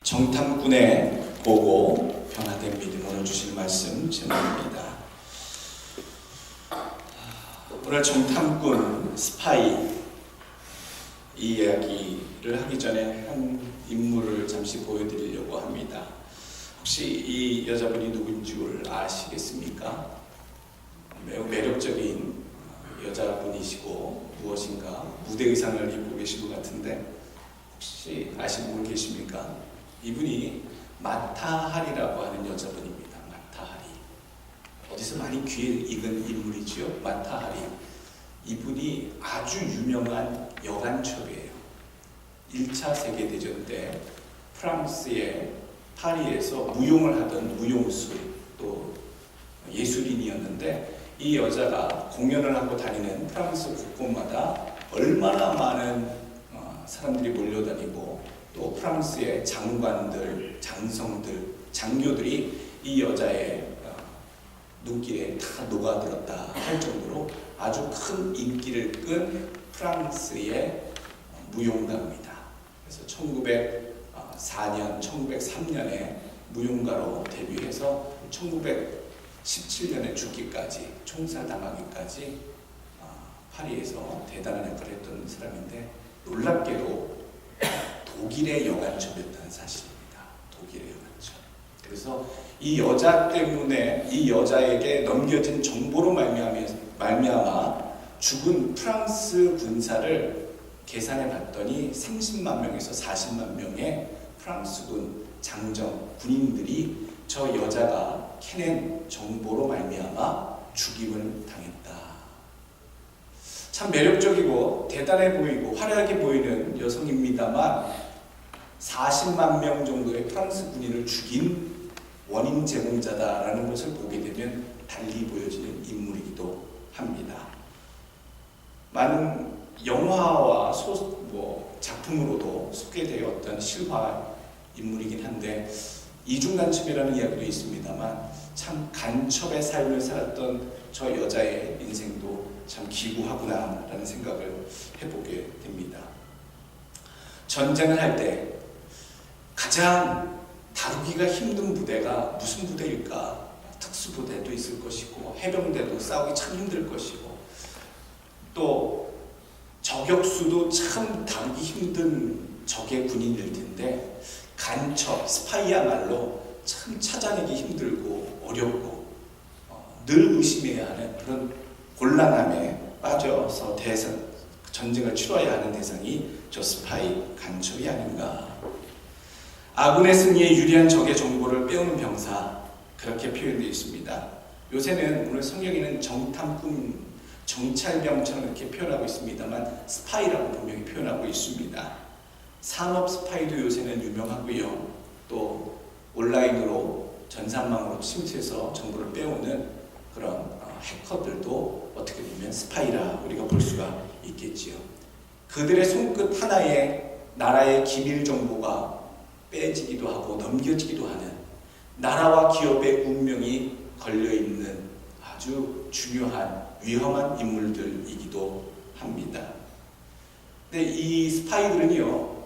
정탐꾼의 보고 변화된 믿음, 오늘 주실 말씀 제목입니다. 오늘 정탐꾼, 스파이 이 이야기를 하기 전에 한 인물을 잠시 보여드리려고 합니다. 혹시 이 여자분이 누구인 줄 아시겠습니까? 매우 매력적인 여자분이시고 무엇인가 무대 의상을 입고 계신 것 같은데 혹시 아시는 분 계십니까? 이분이 마타하리라고 하는 여자분입니다. 마타하리. 어디서 많이 귀에 익은 인물이지요. 마타하리. 이분이 아주 유명한 여간첩이에요. 1차 세계대전 때 프랑스의 파리에서 무용을 하던 무용수 또 예술인이었는데 이 여자가 공연을 하고 다니는 프랑스 곳곳마다 얼마나 많은 사람들이 몰려다니고 또 프랑스의 장관들, 장성들, 장교들이 이 여자의 눈길에 다 녹아들었다 할 정도로 아주 큰 인기를 끈 프랑스의 무용가입니다. 그래서 1904년, 1903년에 무용가로 데뷔해서 1917년에 죽기까지, 총살당하기까지 파리에서 대단한 역할을 했던 사람인데 놀랍게도 독일의 여간첩이었다는 사실입니다. 독일의 여간첩. 그래서 이 여자 때문에 이 여자에게 넘겨진 정보로 말미암아 죽은 프랑스 군사를 계산해 봤더니 30만 명에서 40만 명의 프랑스군 장정, 군인들이 저 여자가 캐낸 정보로 말미암아 죽임을 당했다. 참 매력적이고 대단해 보이고 화려하게 보이는 여성입니다만 40만 명 정도의 프랑스 군인을 죽인 원인 제공자다라는 것을 보게 되면 달리 보여지는 인물이기도 합니다. 많은 영화와 작품으로도 소개되었던 실화 인물이긴 한데 이중간첩이라는 이야기도 있습니다만 참 간첩의 삶을 살았던 저 여자의 인생도 참 기구하구나 라는 생각을 해보게 됩니다. 전쟁을 할 때 가장 다루기가 힘든 부대가 무슨 부대일까? 특수부대도 있을 것이고 해병대도 싸우기 참 힘들 것이고 또 저격수도 참 다루기 힘든 적의 군인일 텐데 간첩, 스파이야말로 참 찾아내기 힘들고 어렵고 늘 의심해야 하는 그런 곤란함에 빠져서 전쟁을 치러야 하는 대상이 저 스파이, 간첩이 아닌가. 아군의 승리에 유리한 적의 정보를 빼오는 병사, 그렇게 표현되어 있습니다. 요새는 오늘 성경에는 정탐꾼, 정찰병처럼 이렇게 표현하고 있습니다만 스파이라고 분명히 표현하고 있습니다. 산업 스파이도 요새는 유명하고요. 또 온라인으로 전산망으로 침투해서 정보를 빼오는 그런 해커들도 어떻게 보면 스파이라 우리가 볼 수가 있겠지요. 그들의 손끝 하나에 나라의 기밀 정보가 빼지기도 하고 넘겨지기도 하는 나라와 기업의 운명이 걸려있는 아주 중요한 위험한 인물들이기도 합니다. 근데 이 스파이들은요,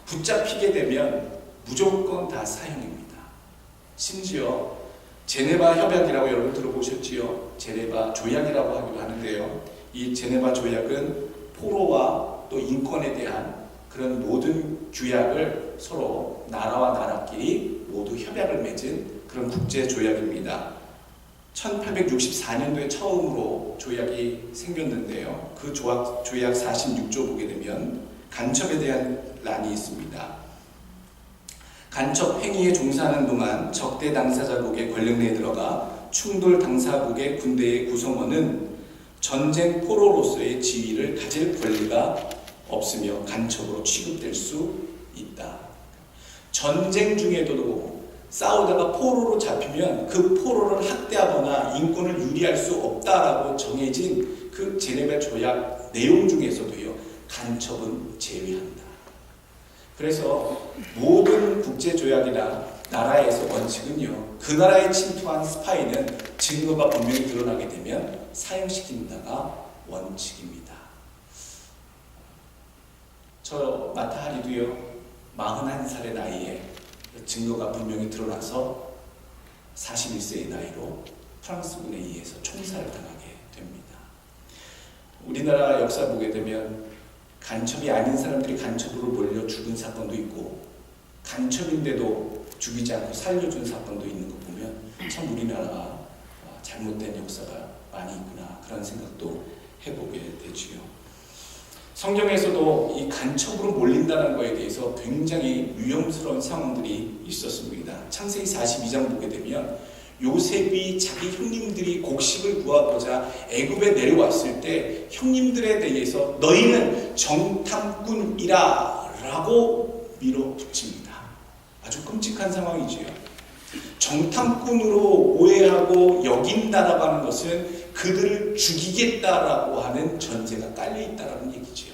붙잡히게 되면 무조건 다 사형입니다. 심지어 제네바 협약이라고 여러분 들어보셨지요? 제네바 조약이라고 하기도 하는데요. 이 제네바 조약은 포로와 또 인권에 대한 그런 모든 규약을 서로 나라와 나라끼리 모두 협약을 맺은 그런 국제 조약입니다. 1864년도에 처음으로 조약이 생겼는데요. 그 조약 46조 보게 되면 간첩에 대한 란이 있습니다. 간첩 행위에 종사하는 동안 적대 당사자국의 권력 내에 들어가 충돌 당사국의 군대의 구성원은 전쟁 포로로서의 지위를 가질 권리가 없으며 간첩으로 취급될 수 있다. 전쟁 중에도 싸우다가 포로로 잡히면 그 포로를 학대하거나 인권을 유리할 수 없다라고 정해진 그 제네바 조약 내용 중에서도요, 간첩은 제외한다. 그래서 모든 국제조약이나 나라에서 원칙은요, 그 나라에 침투한 스파이는 증거가 분명히 드러나게 되면 사형시킨다가 원칙입니다. 저 마타하리도요, 41살의 나이에 증거가 분명히 드러나서 41세의 나이로 프랑스군에 의해서 총살을 당하게 됩니다. 우리나라 역사 보게 되면 간첩이 아닌 사람들이 간첩으로 몰려 죽은 사건도 있고, 간첩인데도 죽이지 않고 살려준 사건도 있는 거 보면 참 우리나라가 잘못된 역사가 많이 있구나, 그런 생각도 해보게 되지요. 성경에서도 이 간첩으로 몰린다는 것에 대해서 굉장히 위험스러운 상황들이 있었습니다. 창세기 42장 보게 되면 요셉이 자기 형님들이 곡식을 구하고자 애굽에 내려왔을 때 형님들에 대해서 너희는 정탐꾼이라 라고 밀어붙입니다. 아주 끔찍한 상황이지요. 정탐꾼으로 오해하고 여긴다라고 하는 것은 그들을 죽이겠다라고 하는 전제가 깔려있다라는 얘기지요.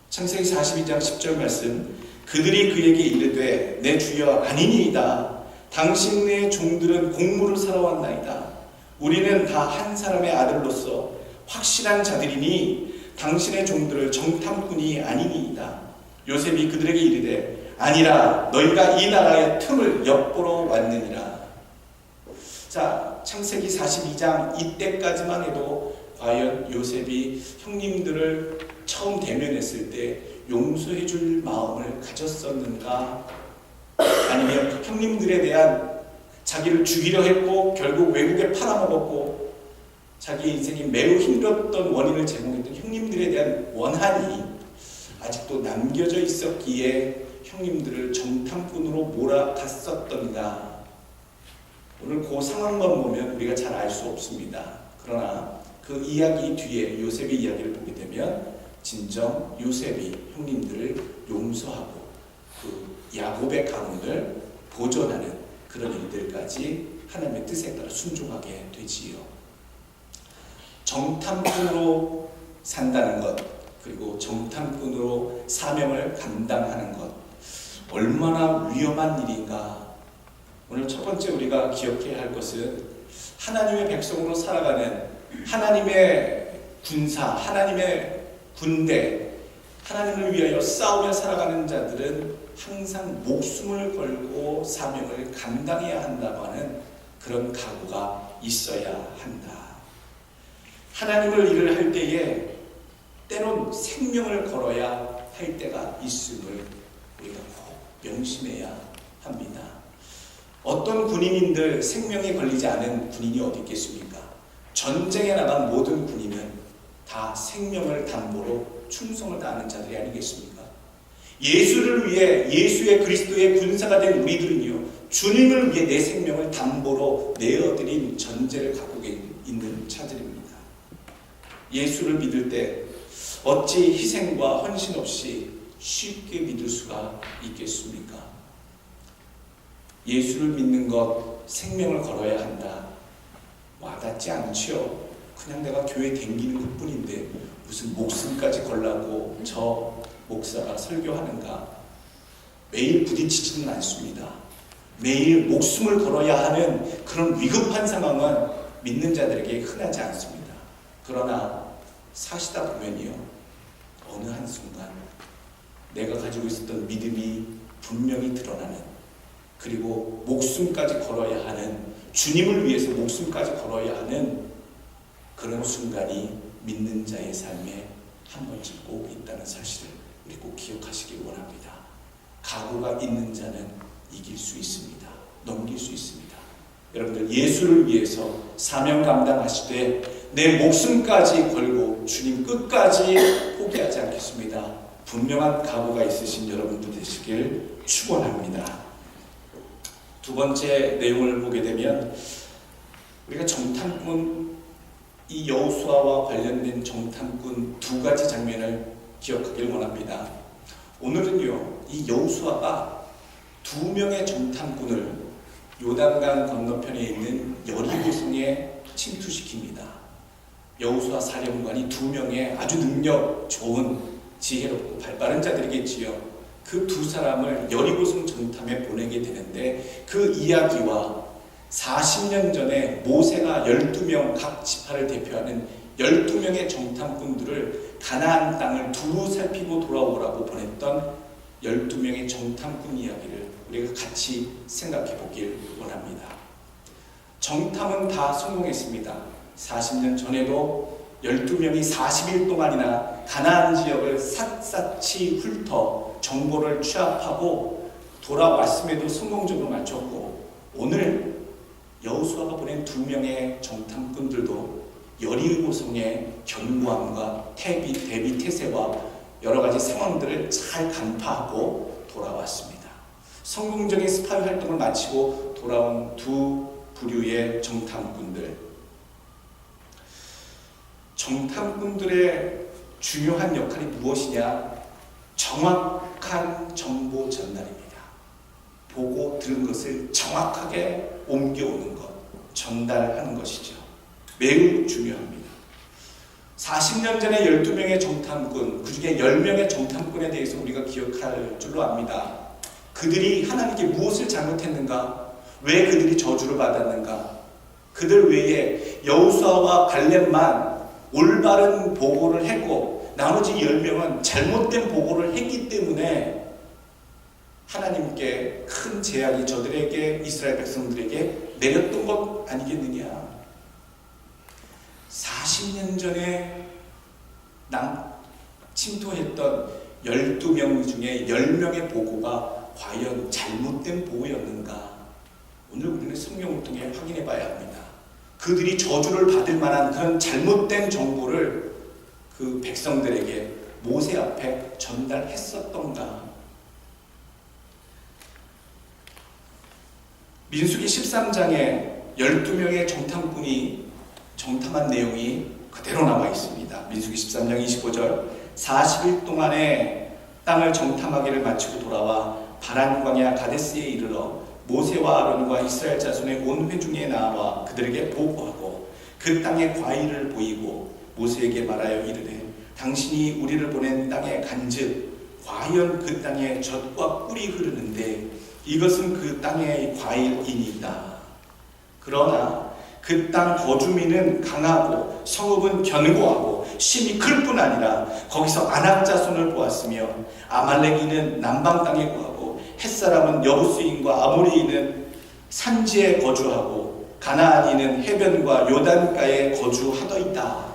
창세기 42장 10절 말씀, 그들이 그에게 이르되 내 주여 아니니이다. 당신의 종들은 공무를 사러 왔나이다. 우리는 다 한 사람의 아들로서 확실한 자들이니 당신의 종들을 정탐꾼이 아니니이다. 요셉이 그들에게 이르되 아니라 너희가 이 나라의 틈을 엿보러 왔느니라. 자, 창세기 42장 이때까지만 해도 과연 요셉이 형님들을 처음 대면했을 때 용서해 줄 마음을 가졌었는가? 아니면 형님들에 대한 자기를 죽이려 했고 결국 외국에 팔아먹었고 자기 인생이 매우 힘들었던 원인을 제공했던 형님들에 대한 원한이 아직도 남겨져 있었기에 형님들을 정탐꾼으로 몰아갔었던가? 오늘 그 상황만 보면 우리가 잘 알 수 없습니다. 그러나 그 이야기 뒤에 요셉의 이야기를 보게 되면 진정 요셉이 형님들을 용서하고 그 야곱의 가문을 보존하는 그런 일들까지 하나님의 뜻에 따라 순종하게 되지요. 정탐꾼으로 산다는 것, 그리고 정탐꾼으로 사명을 감당하는 것, 얼마나 위험한 일인가. 오늘 첫 번째 우리가 기억해야 할 것은 하나님의 백성으로 살아가는 하나님의 군사, 하나님의 군대, 하나님을 위하여 싸우며 살아가는 자들은 항상 목숨을 걸고 사명을 감당해야 한다고 하는 그런 각오가 있어야 한다. 하나님을 일을 할 때에 때론 생명을 걸어야 할 때가 있음을 우리가 꼭 명심해야 합니다. 어떤 군인인들 생명이 걸리지 않은 군인이 어디 있겠습니까? 전쟁에 나간 모든 군인은 다 생명을 담보로 충성을 다하는 자들이 아니겠습니까? 예수를 위해 예수의 그리스도의 군사가 된 우리들은요, 주님을 위해 내 생명을 담보로 내어드린 전제를 갖고 있는 자들입니다. 예수를 믿을 때 어찌 희생과 헌신 없이 쉽게 믿을 수가 있겠습니까? 예수를 믿는 것, 생명을 걸어야 한다. 와닿지 않지요. 그냥 내가 교회 댕기는 것 뿐인데 무슨 목숨까지 걸라고 저 목사가 설교하는가? 매일 부딪히지는 않습니다. 매일 목숨을 걸어야 하는 그런 위급한 상황은 믿는 자들에게 흔하지 않습니다. 그러나 사시다 보면요, 어느 한순간 내가 가지고 있었던 믿음이 분명히 드러나는, 그리고 목숨까지 걸어야 하는, 주님을 위해서 목숨까지 걸어야 하는 그런 순간이 믿는 자의 삶에 한 번쯤 꼭 있다는 사실을 우리 꼭 기억하시기 원합니다. 각오가 있는 자는 이길 수 있습니다. 넘길 수 있습니다. 여러분들, 예수를 위해서 사명 감당하시되 내 목숨까지 걸고 주님 끝까지 포기하지 않겠습니다. 분명한 각오가 있으신 여러분들 되시길 축원합니다. 두 번째 내용을 보게 되면 우리가 정탐꾼, 이 여호수아와 관련된 정탐꾼 두 가지 장면을 기억하길 원합니다. 오늘은요, 이 여호수아가 두 명의 정탐꾼을 요단강 건너편에 있는 여리고성에 침투시킵니다. 여호수아 사령관이 두 명의 아주 능력 좋은 지혜롭고 발빠른 자들이겠지요. 그 두 사람을 여리고성 정탐에 보내게 되는데, 그 이야기와 40년 전에 모세가 12명 각 지파를 대표하는 12명의 정탐꾼들을 가나안 땅을 두루 살피고 돌아오라고 보냈던 12명의 정탐꾼 이야기를 우리가 같이 생각해 보길 원합니다. 정탐은 다 성공했습니다. 40년 전에도 12명이 40일 동안이나 가나안 지역을 샅샅이 훑어 정보를 취합하고 돌아왔음에도 성공적으로 마쳤고, 오늘 여호수아가 보낸 2명의 정탐꾼들도 여리고성의 견고함과 대비 태세와 여러 가지 상황들을 잘 간파하고 돌아왔습니다. 성공적인 스파이 활동을 마치고 돌아온 2 부류의 정탐꾼들. 정탐꾼들의 중요한 역할이 무엇이냐? 정확한 정보 전달입니다. 보고 들은 것을 정확하게 옮겨오는 것, 전달하는 것이죠. 매우 중요합니다. 40년 전에 12명의 정탐꾼, 그 중에 10명의 정탐꾼에 대해서 우리가 기억할 줄로 압니다. 그들이 하나님께 무엇을 잘못했는가? 왜 그들이 저주를 받았는가? 그들 외에 여호수아와 갈렙만 올바른 보고를 했고, 나머지 10명은 잘못된 보고를 했기 때문에 하나님께 큰 재앙이 저들에게, 이스라엘 백성들에게 내렸던 것 아니겠느냐? 40년 전에 침투했던 12명 중에 10명의 보고가 과연 잘못된 보고였는가? 오늘 우리는 성경을 통해 확인해 봐야 합니다. 그들이 저주를 받을 만한 그런 잘못된 정보를 그 백성들에게 모세 앞에 전달했었던가? 민수기 13장에 12명의 정탐꾼이 정탐한 내용이 그대로 나와 있습니다. 민수기 13장 25절, 40일 동안에 땅을 정탐하기를 마치고 돌아와 바란 광야 가데스에 이르러 모세와 아론과 이스라엘 자손의 온 회중에 나와 그들에게 보고하고 그 땅의 과일을 보이고 모세에게 말하여 이르되, 당신이 우리를 보낸 땅에 간즉 과연 그 땅에 젖과 꿀이 흐르는데 이것은 그 땅의 과일이니이다. 그러나 그 땅 거주민은 강하고 성읍은 견고하고 심이 클 뿐 아니라 거기서 아낙 자손을 보았으며 아말렉인은 남방 땅에 거하고 햇사람은 여부스인과 아모리인은 산지에 거주하고 가나안인은 해변과 요단가에 거주하더이다.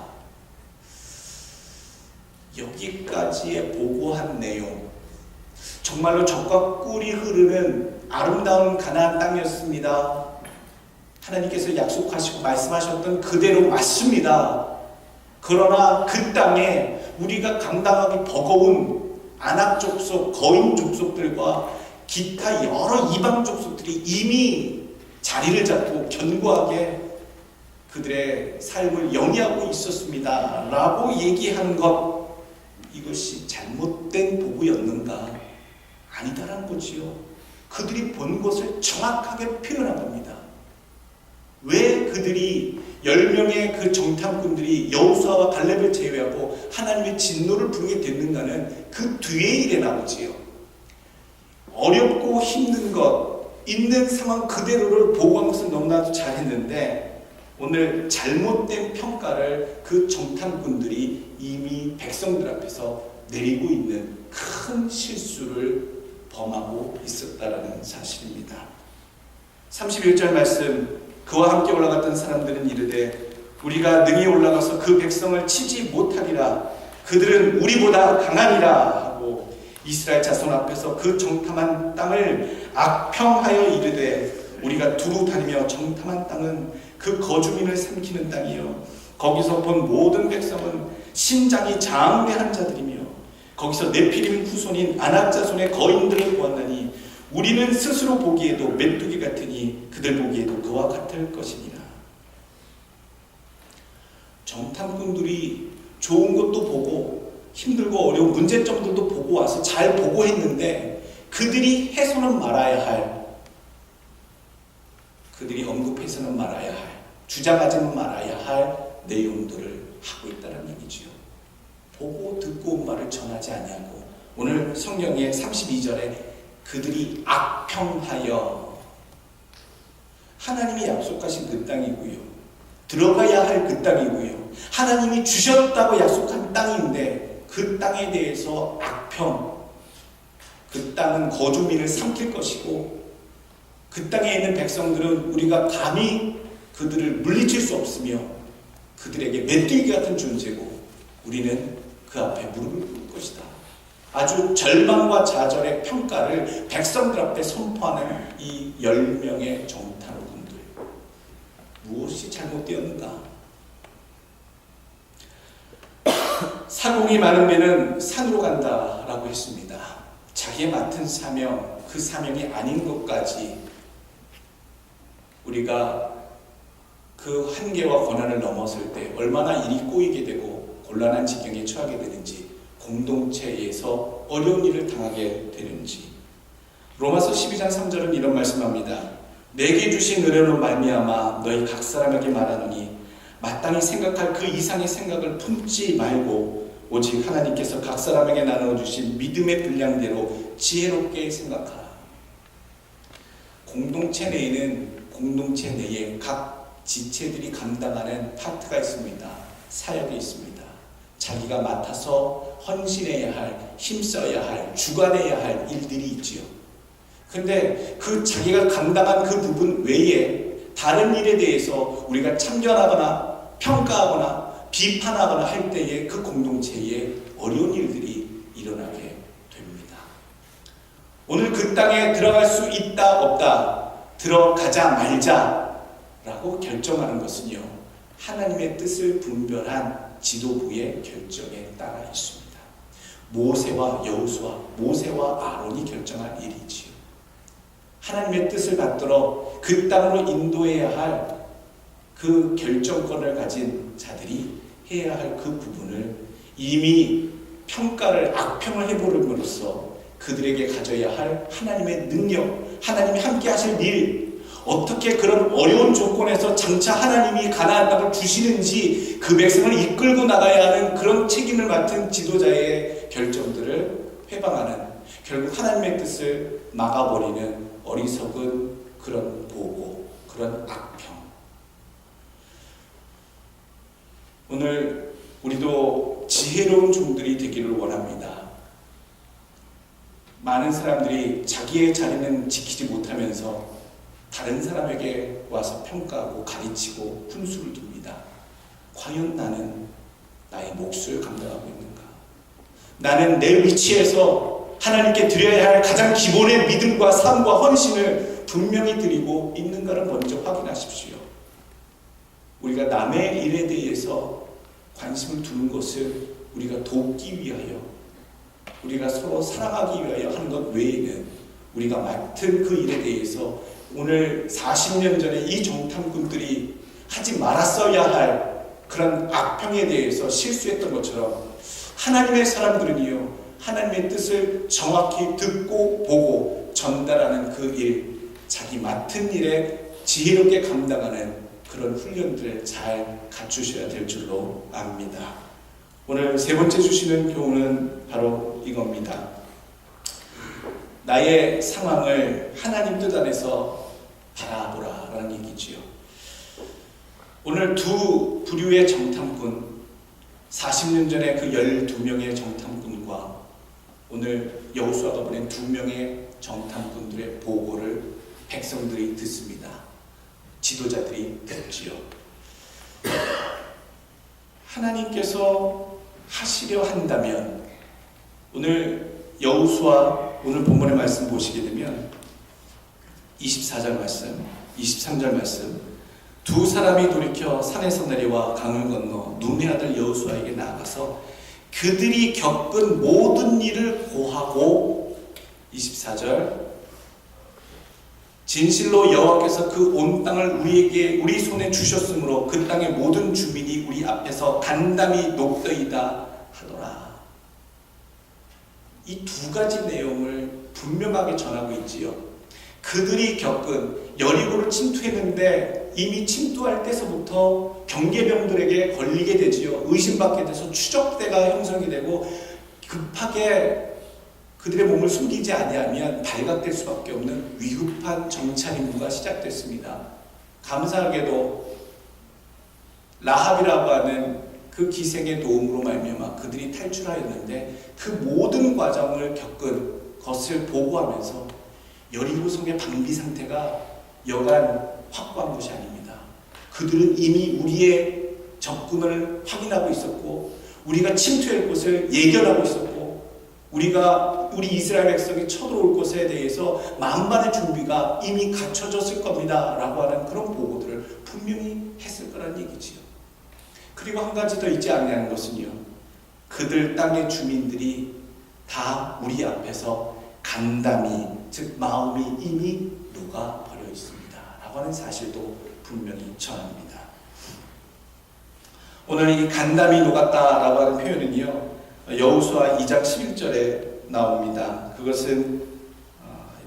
여기까지의 보고한 내용, 정말로 젖과 꿀이 흐르는 아름다운 가나안 땅이었습니다. 하나님께서 약속하시고 말씀하셨던 그대로 맞습니다. 그러나 그 땅에 우리가 감당하기 버거운 아낙 족속, 거인 족속들과 기타 여러 이방 족속들이 이미 자리를 잡고 견고하게 그들의 삶을 영위하고 있었습니다. 라고 얘기하는 것, 이것이 잘못된 보고였는가? 아니다라는 거지요. 그들이 본 것을 정확하게 표현한 겁니다. 왜 그들이 10명의 그 정탐꾼들이 여호수아와 갈렙을 제외하고 하나님의 진노를 부르게 됐는가는 그 뒤에 일에 나오지요. 어렵고 힘든 것, 있는 상황 그대로를 보고한 것은 너무나도 잘했는데, 오늘 잘못된 평가를 그 정탐꾼들이 이미 백성들 앞에서 내리고 있는 큰 실수를 범하고 있었다라는 사실입니다. 31절 말씀, 그와 함께 올라갔던 사람들은 이르되 우리가 능히 올라가서 그 백성을 치지 못하리라. 그들은 우리보다 강하니라 하고 이스라엘 자손 앞에서 그 정탐한 땅을 악평하여 이르되, 우리가 두루 다니며 정탐한 땅은 그 거주민을 삼키는 땅이요 거기서 본 모든 백성은 심장이 장대한 자들이며 거기서 네피림 후손인 아낙 자손의 거인들을 보았나니 우리는 스스로 보기에도 메뚜기 같으니 그들 보기에도 그와 같을 것이니라. 정탐꾼들이 좋은 것도 보고 힘들고 어려운 문제점들도 보고 와서 잘 보고했는데, 그들이 해서는 말아야 할, 그들이 언급해서는 말아야 할, 주장하지는 말아야 할 내용들을 하고 있다는 얘기지요. 보고 듣고 온 말을 전하지 아니하고, 오늘 성경의 32절에 그들이 악평하여, 하나님이 약속하신 그 땅이고요, 들어가야 할 그 땅이고요, 하나님이 주셨다고 약속한 땅인데 그 땅에 대해서 악평, 그 땅은 거주민을 삼킬 것이고 그 땅에 있는 백성들은 우리가 감히 그들을 물리칠 수 없으며 그들에게 메뚜기 같은 존재고 우리는 그 앞에 무릎을 꿇을 것이다. 아주 절망과 좌절의 평가를 백성들 앞에 선포하는 이 10명의 정탐꾼들. 무엇이 잘못되었는가? 사공이 많은 배는 산으로 간다라고 했습니다. 자기의 맡은 사명, 그 사명이 아닌 것까지 우리가 그 한계와 권한을 넘었을 때 얼마나 일이 꼬이게 되고 곤란한 지경에 처하게 되는지, 공동체에서 어려운 일을 당하게 되는지. 로마서 12장 3절은 이런 말씀합니다. 내게 주신 은혜로 말미암아 너희 각 사람에게 말하노니 마땅히 생각할 그 이상의 생각을 품지 말고 오직 하나님께서 각 사람에게 나눠주신 믿음의 분량대로 지혜롭게 생각하라. 공동체 내에는 공동체 내에 각 지체들이 감당하는 파트가 있습니다. 사역이 있습니다. 자기가 맡아서 헌신해야 할, 힘써야 할, 주관해야 할 일들이 있지요. 근데 그 자기가 감당한 그 부분 외에 다른 일에 대해서 우리가 참견하거나 평가하거나 비판하거나 할 때에 그 공동체에 어려운 일들이 일어나게 됩니다. 오늘 그 땅에 들어갈 수 있다 없다, 들어가자 말자라고 결정하는 것은요, 하나님의 뜻을 분별한 지도부의 결정에 따라 있습니다. 모세와 여호수아, 모세와 아론이 결정한 일이지요. 하나님의 뜻을 받들어 그 땅으로 인도해야 할 그 결정권을 가진 자들이 해야 할 그 부분을 이미 평가를, 악평을 해버림으로써 그들에게 가져야 할 하나님의 능력, 하나님이 함께 하실 일, 어떻게 그런 어려운 조건에서 장차 하나님이 가나안 땅을 주시는지 그 백성을 이끌고 나가야 하는 그런 책임을 맡은 지도자의 결정들을 회방하는, 결국 하나님의 뜻을 막아버리는 어리석은 그런 보고, 그런 악평. 오늘 우리도 지혜로운 종들이 되기를 원합니다. 많은 사람들이 자기의 자리는 지키지 못하면서 다른 사람에게 와서 평가하고 가르치고 훈수를 둡니다. 과연 나는 나의 몫을 감당하고 있는가? 나는 내 위치에서 하나님께 드려야 할 가장 기본의 믿음과 삶과 헌신을 분명히 드리고 있는가를 먼저 확인하십시오. 우리가 남의 일에 대해서 관심을 두는 것을 우리가 돕기 위하여, 우리가 서로 사랑하기 위하여 하는 것 외에는 우리가 맡은 그 일에 대해서 오늘 40년 전에 이 정탐꾼들이 하지 말았어야 할 그런 악평에 대해서 실수했던 것처럼 하나님의 사람들은요, 하나님의 뜻을 정확히 듣고 보고 전달하는 그 일, 자기 맡은 일에 지혜롭게 감당하는 그런 훈련들을 잘 갖추셔야 될 줄로 압니다. 오늘 세 번째 주시는 교훈은 바로 이겁니다. 나의 상황을 하나님 뜻 안에서 바라보라 라는 얘기지요. 오늘 두 부류의 정탐꾼, 40년 전에 그 12명의 정탐꾼과 오늘 여호수아가 보낸 2명의 정탐꾼들의 보고를 백성들이 듣습니다. 지도자들이 듣지요. 하나님께서 하시려 한다면, 오늘 여호수아 오늘 본문의 말씀 보시게 되면 24절 말씀, 23절 말씀, 두 사람이 돌이켜 산에서 내려와 강을 건너 눈의 아들 여호수아에게 나아가서 그들이 겪은 모든 일을 고하고, 24절, 진실로 여호와께서 그 온 땅을 우리 손에 주셨으므로 그 땅의 모든 주민이 우리 앞에서 간담이 높더이다 하더라. 이 두 가지 내용을 분명하게 전하고 있지요. 그들이 겪은, 여리고를 침투했는데 이미 침투할 때서부터 경계병들에게 걸리게 되지요. 의심받게 돼서 추적대가 형성이 되고 급하게 그들의 몸을 숨기지 아니하면 발각될 수밖에 없는 위급한 정찰 임무가 시작됐습니다. 감사하게도 라합이라고 하는 그 기생의 도움으로 말미암아 그들이 탈출하였는데 그 모든 과정을 겪은 것을 보고하면서 여리고성의 방비 상태가 여간 확고한 것이 아닙니다. 그들은 이미 우리의 접근을 확인하고 있었고, 우리가 침투할 곳을 예견하고 있었고, 우리 이스라엘 백성이 쳐들어올 것에 대해서 만반의 준비가 이미 갖춰졌을 겁니다 라고 하는 그런 보고들을 분명히 했을 거란 얘기지요. 그리고 한 가지 더 있지 않냐는 것은요, 그들 땅의 주민들이 다 우리 앞에서 간담이, 즉 마음이 이미 녹아버려 있습니다 라고 하는 사실도 분명히 전합니다. 오늘 이 간담이 녹았다라고 하는 표현은요, 여호수아 2장 11절에 나옵니다. 그것은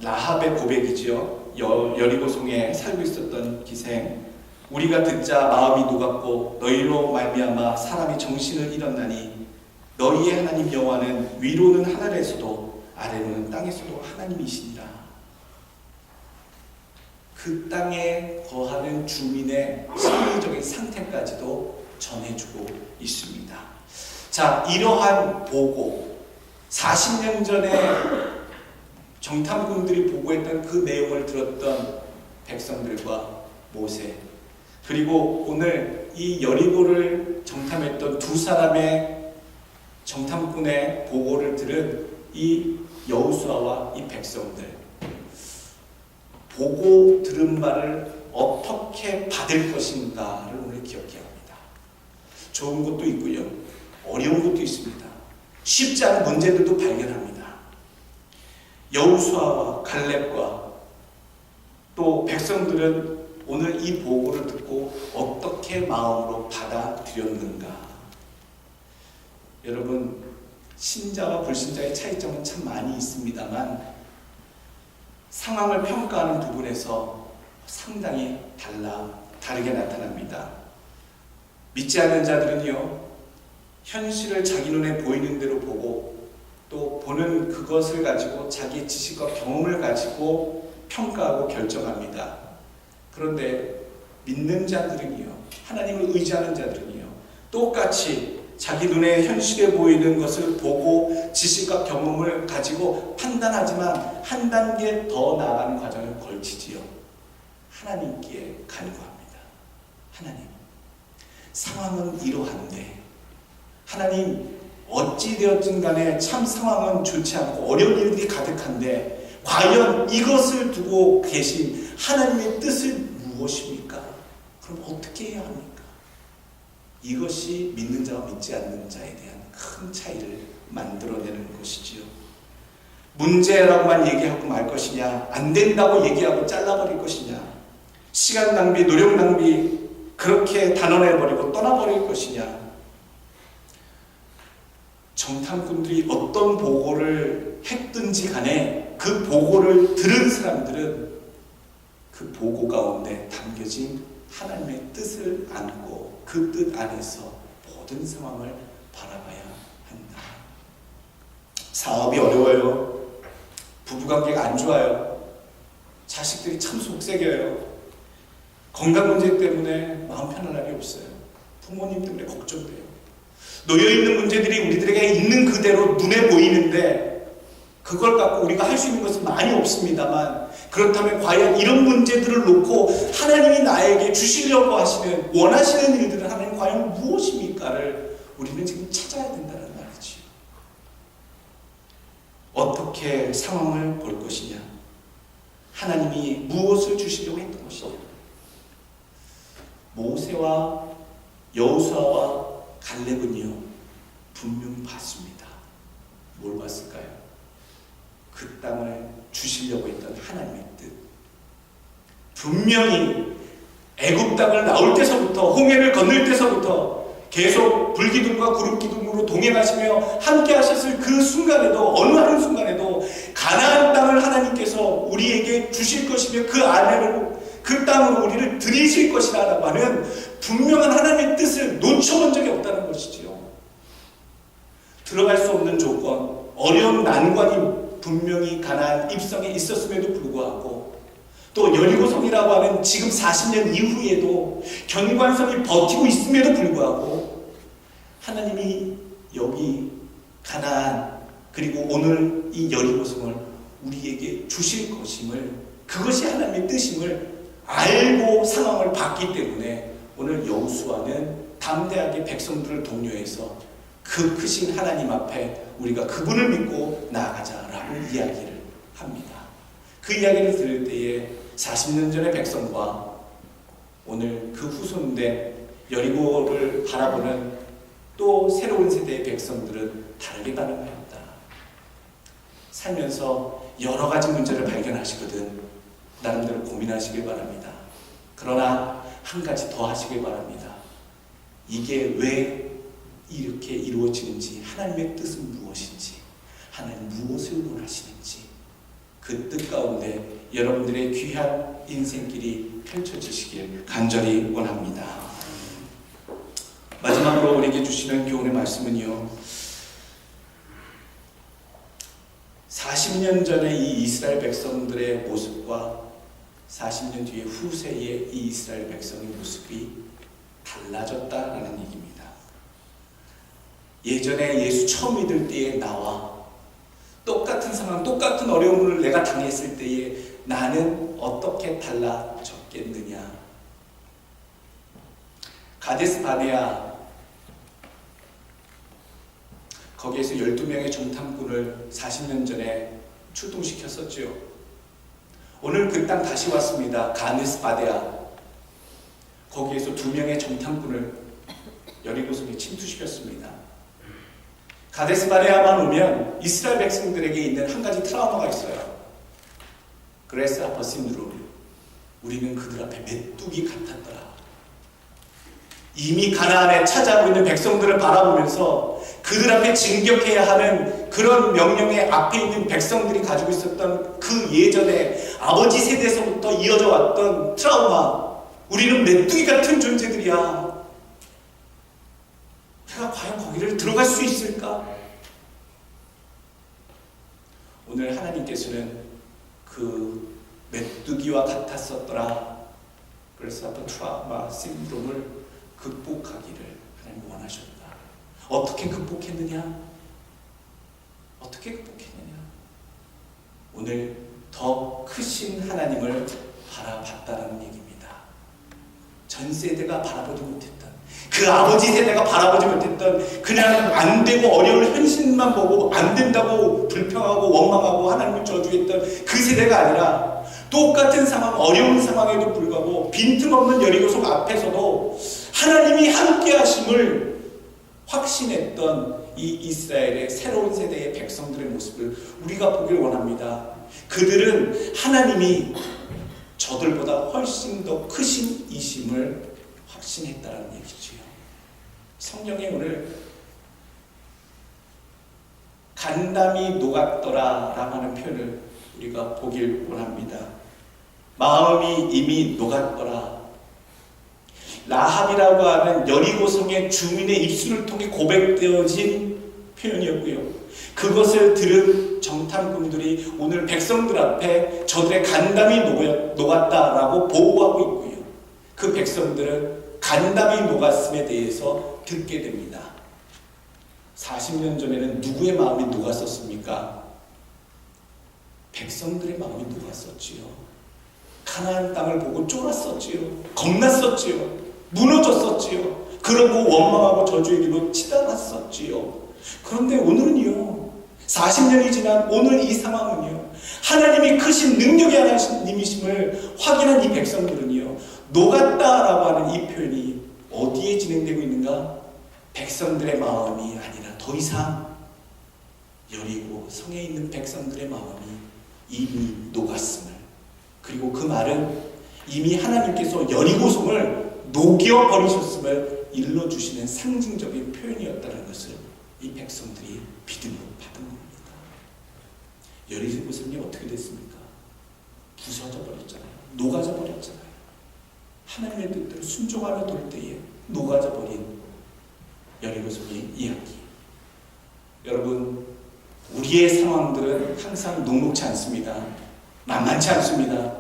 라합의 고백이지요. 여리고성에 살고 있었던 기생, 우리가 듣자 마음이 녹았고 너희로 말미암아 사람이 정신을 잃었나니 너희의 하나님 여호와는 위로는 하늘에서도 아래로는 땅에서도 하나님이시니라. 그 땅에 거하는 주민의 심리적인 상태까지도 전해주고 있습니다. 자, 이러한 보고, 40년 전에 정탐꾼들이 보고했던 그 내용을 들었던 백성들과 모세, 그리고 오늘 이 여리고를 정탐했던 두 사람의 정탐꾼의 보고를 들은 이 여호수아와 이 백성들, 보고 들은 말을 어떻게 받을 것인가를 오늘 기억해야 합니다. 좋은 것도 있고요, 어려운 것도 있습니다. 쉽지 않은 문제들도 발견합니다. 여호수아와 갈렙과 또 백성들은 오늘 이 보고를 듣고 어떻게 마음으로 받아들였는가. 여러분, 신자와 불신자의 차이점은 참 많이 있습니다만 상황을 평가하는 부분에서 상당히 다르게 나타납니다. 믿지 않는 자들은요, 현실을 자기 눈에 보이는 대로 보고 또 보는 그것을 가지고 자기 지식과 경험을 가지고 평가하고 결정합니다. 그런데 믿는 자들은요, 하나님을 의지하는 자들은요, 똑같이 자기 눈에 현실에 보이는 것을 보고 지식과 경험을 가지고 판단하지만 한 단계 더 나아가는 과정을 걸치지요. 하나님께 간구합니다. 하나님, 상황은 이러한데 하나님, 어찌되었든 간에 참 상황은 좋지 않고 어려운 일들이 가득한데 과연 이것을 두고 계신 하나님의 뜻은 무엇입니까? 그럼 어떻게 해야 합니까? 이것이 믿는 자와 믿지 않는 자에 대한 큰 차이를 만들어내는 것이지요. 문제라고만 얘기하고 말 것이냐, 안 된다고 얘기하고 잘라버릴 것이냐, 시간 낭비, 노력 낭비 그렇게 단언해버리고 떠나버릴 것이냐. 정탐꾼들이 어떤 보고를 했든지 간에 그 보고를 들은 사람들은 그 보고 가운데 담겨진 하나님의 뜻을 안고 그 뜻 안에서 모든 상황을 바라봐야 한다. 사업이 어려워요. 부부관계가 안 좋아요. 자식들이 참 속색여요. 건강 문제 때문에 마음 편할 날이 없어요. 부모님 때문에 걱정돼요. 놓여있는 문제들이 우리들에게 있는 그대로 눈에 보이는데 그걸 갖고 우리가 할 수 있는 것은 많이 없습니다만, 그렇다면 과연 이런 문제들을 놓고 하나님이 나에게 주시려고 하시는, 원하시는 일들은 하나님 과연 무엇입니까를 우리는 지금 찾아야 된다는 말이지요. 어떻게 상황을 볼 것이냐, 하나님이 무엇을 주시려고 했던 것이냐. 모세와 여호수아와 갈렙은요, 분명히 봤습니다. 뭘 봤을까요? 그 땅을 주시려고 했던 하나님의 뜻. 분명히 애굽 땅을 나올 때서부터, 홍해를 건널 때서부터 계속 불기둥과 구름기둥으로 동행하시며 함께 하셨을 그 순간에도, 어느 한 순간에도 가나안 땅을 하나님께서 우리에게 주실 것이며 그 안으로, 그 땅으로 우리를 들이실 것이라고 하는 분명한 하나님의 뜻을 놓쳐본 적이 없다는 것이지요. 들어갈 수 없는 조건, 어려운 난관이 분명히 가나안 입성에 있었음에도 불구하고, 또 여리고성이라고 하는 지금 40년 이후에도 경관성이 버티고 있음에도 불구하고 하나님이 여기 가나안, 그리고 오늘 이 여리고성을 우리에게 주실 것임을, 그것이 하나님의 뜻임을 알고 상황을 봤기 때문에 오늘 여호수아는 담대하게 백성들을 독려해서 그 크신 하나님 앞에 우리가 그분을 믿고 나아가자라고 이야기를 합니다. 그 이야기를 들을 때에 40년 전의 백성과 오늘 그 후손된 여리고를 바라보는 또 새로운 세대의 백성들은 다르게 반응하였다. 살면서 여러 가지 문제를 발견하시거든 나름대로 고민하시길 바랍니다. 그러나 한 가지 더 하시길 바랍니다. 이게 왜 이렇게 이루어지는지, 하나님의 뜻은 무엇인지, 하나님 무엇을 원하시는지, 그 뜻 가운데 여러분들의 귀한 인생길이 펼쳐지시길 간절히 원합니다. 마지막으로 우리에게 주시는 교훈의 말씀은요, 40년 전에 이 이스라엘 백성들의 모습과 40년 뒤에 후세의 이 이스라엘 백성의 모습이 달라졌다라는 얘기입니다. 예전에 예수 처음 믿을 때의 나와 똑같은 상황, 똑같은 어려움을 내가 당했을 때에 나는 어떻게 달라졌겠느냐. 가데스 바네아, 거기에서 12명의 정탐꾼을 40년 전에 출동시켰었죠. 오늘 그 땅 다시 왔습니다. 가데스 바네아, 거기에서 2명의 정탐꾼을 여리고성에 침투시켰습니다. 가데스 바네아만 오면 이스라엘 백성들에게 있는 한 가지 트라우마가 있어요. 그레스하퍼 신드롬. 우리는 그들 앞에 메뚜기 같았더라. 이미 가나안에 찾아오고 있는 백성들을 바라보면서 그들 앞에 진격해야 하는 그런 명령의 앞에 있는 백성들이 가지고 있었던 그 예전에 아버지 세대에서부터 이어져 왔던 트라우마. 우리는 메뚜기 같은 존재들이야. 내가 과연 거기를 들어갈 수 있을까? 오늘 하나님께서는 그 메뚜기와 같았었더라. 그래서 어떤 트라우마 신드롬을 극복하기를 하나님 원하셨다. 어떻게 극복했느냐? 어떻게 극복했느냐? 오늘 더 크신 하나님을 바라봤다는 얘기입니다. 전 세대가 바라보지 못했던, 그 아버지 세대가 바라보지 못했던, 그냥 안 되고 어려운 현실만 보고 안 된다고 불평하고 원망하고 하나님을 저주했던 그 세대가 아니라 똑같은 상황, 어려운 상황에도 불구하고 빈틈없는 여리고성 앞에서도 하나님이 함께 하심을 확신했던 이 이스라엘의 새로운 세대의 백성들의 모습을 우리가 보길 원합니다. 그들은 하나님이 저들보다 훨씬 더 크신 이심을 확신했다는 얘기지요. 성경에 오늘 간담이 녹았더라 라고 하는 표현을 우리가 보길 원합니다. 마음이 이미 녹았더라. 라합이라고 하는 여리고성의 주민의 입술을 통해 고백되어진 표현이었고요. 그것을 들은 정탐꾼들이 오늘 백성들 앞에 저들의 간담이 녹았다라고 보고하고 있고요. 그 백성들은 간담이 녹았음에 대해서 듣게 됩니다. 40년 전에는 누구의 마음이 녹았었습니까? 백성들의 마음이 녹았었지요. 가나안 땅을 보고 쫄았었지요. 겁났었지요. 무너졌었지요. 그러고 원망하고 저주의 길로 치달았었지요. 그런데 오늘은요, 40년이 지난 오늘 이 상황은요, 하나님이 크신 능력의 하나님이심을 확인한 이 백성들은요, 녹았다라고 하는 이 표현이 어디에 진행되고 있는가? 백성들의 마음이 아니라 더 이상 여리고 성에 있는 백성들의 마음이 이미 녹았음을, 그리고 그 말은 이미 하나님께서 여리고성을 녹여버리셨음을 일러주시는 상징적인 표현이었다는 것을 이 백성들이 믿음으로 받은 겁니다. 여리고성이 어떻게 됐습니까? 부서져 버렸잖아요. 녹아져 버렸잖아요. 하나님의 뜻대로 순종하며 돌 때에 녹아져 버린 여리고성의 이야기. 여러분, 우리의 상황들은 항상 녹록지 않습니다. 만만치 않습니다.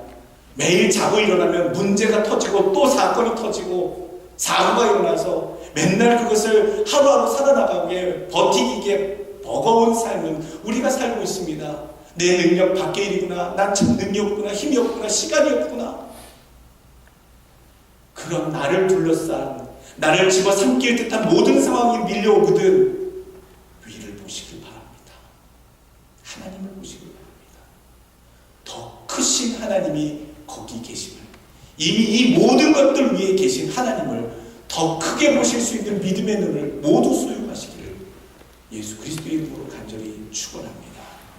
매일 자고 일어나면 문제가 터지고 또 사건이 터지고 사고가 일어나서 맨날 그것을 하루하루 살아나가기에 버티기에 버거운 삶은 우리가 살고 있습니다. 내 능력 밖의 일이구나. 난 참 능력이 없구나. 힘이 없구나. 시간이 없구나. 그런 나를 둘러싼, 나를 집어삼킬 듯한 모든 상황이 밀려오거든 위를 보시길 바랍니다. 하나님을 보시길 바랍니다. 더 크신 하나님이 거기 계심을, 이미 이 모든 것들 위에 계신 하나님을 더 크게 보실 수 있는 믿음의 눈을 모두 소유하시기를 예수 그리스도의 이름으로 간절히 축원합니다.